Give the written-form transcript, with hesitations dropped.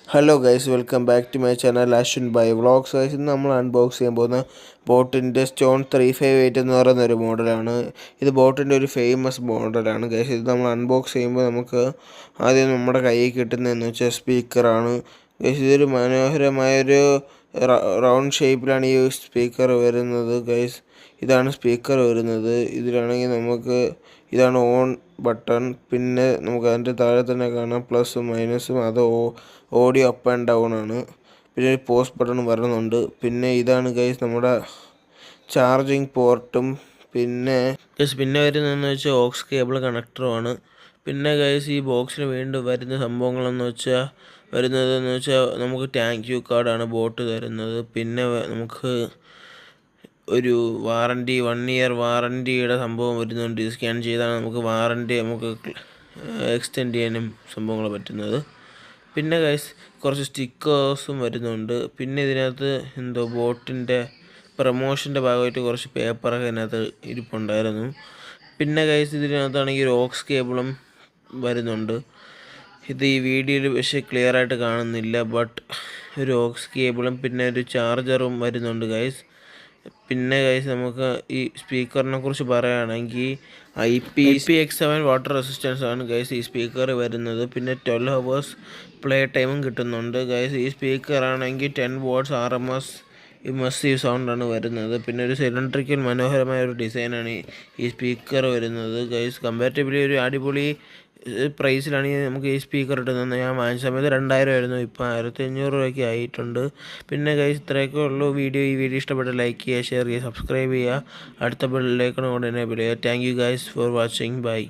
Hello guys, welcome back to my channel Ashwin by vlogs. Guys, ഇന്ന് നമ്മൾ unbox ചെയ്യാൻ പോകുന്ന ബോട്ടിൻ്റെ സ്റ്റോൺ 358 എന്ന് പറയുന്ന ഒരു മോഡലാണ്. ഇത് ബോട്ടിൻ്റെ ഒരു ഫേമസ് മോഡലാണ് ഗൈസ്. ഇത് നമ്മൾ അൺബോക്സ് ചെയ്യുമ്പോൾ നമുക്ക് ആദ്യം നമ്മുടെ കയ്യിൽ കിട്ടുന്നതെന്ന് വെച്ചാൽ സ്പീക്കറാണ് ഗൈസ്. ഇതൊരു മനോഹരമായൊരു റൗണ്ട് ഷേപ്പിലാണ് ഈ സ്പീക്കർ വരുന്നത് ഗൈസ്. ഇതാണ് സ്പീക്കർ വരുന്നത്. ഇതിലാണെങ്കിൽ ഇതാണ് ഓൺ ബട്ടൺ. പിന്നെ നമുക്ക് അതിൻ്റെ താഴെ തന്നെ കാണാം പ്ലസും മൈനസും. അത് ഓഡിയോ അപ്പ് ആൻഡ് ഡൗൺ ആണ്. പിന്നെ ഒരു പോസ്റ്റ് ബട്ടൺ വരുന്നുണ്ട്. പിന്നെ ഇതാണ് ഗൈസ് നമ്മുടെ ചാർജിങ് പോർട്ടും. പിന്നെ വരുന്നതെന്ന് വെച്ചാൽ ഓക്സ് കേബിൾ കണക്ടറുമാണ്. പിന്നെ ഗൈസ്, ഈ ബോക്സിന് വീണ്ടും വരുന്ന സംഭവങ്ങളെന്ന് വെച്ചാൽ നമുക്ക് താങ്ക് യു കാർഡാണ് ബോട്ട് തരുന്നത്. പിന്നെ നമുക്ക് ഒരു വാറണ്ടി 1 ഇയർ വാറണ്ടിയുടെ സംഭവം വരുന്നുണ്ട്. ഇത് സ്കാൻ ചെയ്താണ് നമുക്ക് വാറണ്ടി എക്സ്റ്റെൻഡ് ചെയ്യാനും സംഭവങ്ങൾ പറ്റുന്നത്. പിന്നെ ഗൈസ്, കുറച്ച് സ്റ്റിക്കേഴ്സും വരുന്നുണ്ട്. പിന്നെ ഇതിനകത്ത് ബോട്ടിൻ്റെ പ്രമോഷൻ്റെ ഭാഗമായിട്ട് കുറച്ച് പേപ്പറൊക്കെ ഇതിനകത്ത് ഇരിപ്പുണ്ടായിരുന്നു. പിന്നെ ഗൈസ്, ഇതിനകത്താണെങ്കിൽ ഒരു ഓക്സ് കേബിളും വരുന്നുണ്ട്. ഇത് ഈ വീഡിയോയിൽ പക്ഷേ ക്ലിയർ ആയിട്ട് കാണുന്നില്ല, ബട്ട് ഒരു ഓക്സ് കേബിളും പിന്നെ ഒരു ചാർജറും വരുന്നുണ്ട് ഗൈസ്. പിന്നെ ഗൈസ്, നമുക്ക് ഈ സ്പീക്കറിനെ കുറിച്ച് പറയുകയാണെങ്കിൽ IP67 വാട്ടർ റെസിസ്റ്റൻസ് ആണ് ഗൈസ് ഈ സ്പീക്കർ വരുന്നത്. പിന്നെ 12 ഹവേഴ്സ് പ്ലേ ടൈമും കിട്ടുന്നുണ്ട് ഗൈസ്. ഈ സ്പീക്കറാണെങ്കിൽ 10 വാട്ട്സ് RMS ഇമേഴ്സീവ് സൗണ്ടാണ് വരുന്നത്. പിന്നെ ഒരു സിലിണ്ടറിക്കൽ മനോഹരമായ ഒരു ഡിസൈനാണ് ഈ സ്പീക്കർ വരുന്നത് ഗൈസ്. കമ്പാരിറ്റീവ്ലി ഒരു അടിപൊളി പ്രൈസിലാണ് നമുക്ക് ഈ സ്പീക്കർ കിട്ടുന്നത്. ഞാൻ വാങ്ങിച്ച സമയത്ത് 2000 ആയിരുന്നു, ഇപ്പോൾ 1500 രൂപയ്ക്ക് ആയിട്ടുണ്ട്. പിന്നെ ഗൈസ്, ഇത്രയൊക്കെ ഉള്ളൂ വീഡിയോ. ഈ വീഡിയോ ഇഷ്ടപ്പെട്ട ലൈക്ക് ചെയ്യുക, ഷെയർ ചെയ്യുക, സബ്സ്ക്രൈബ് ചെയ്യുക, അടുത്ത ബെല്ലൈക്കൺ കൊണ്ട് എനേബിൾ ചെയ്യുക. Thank you guys for watching. By.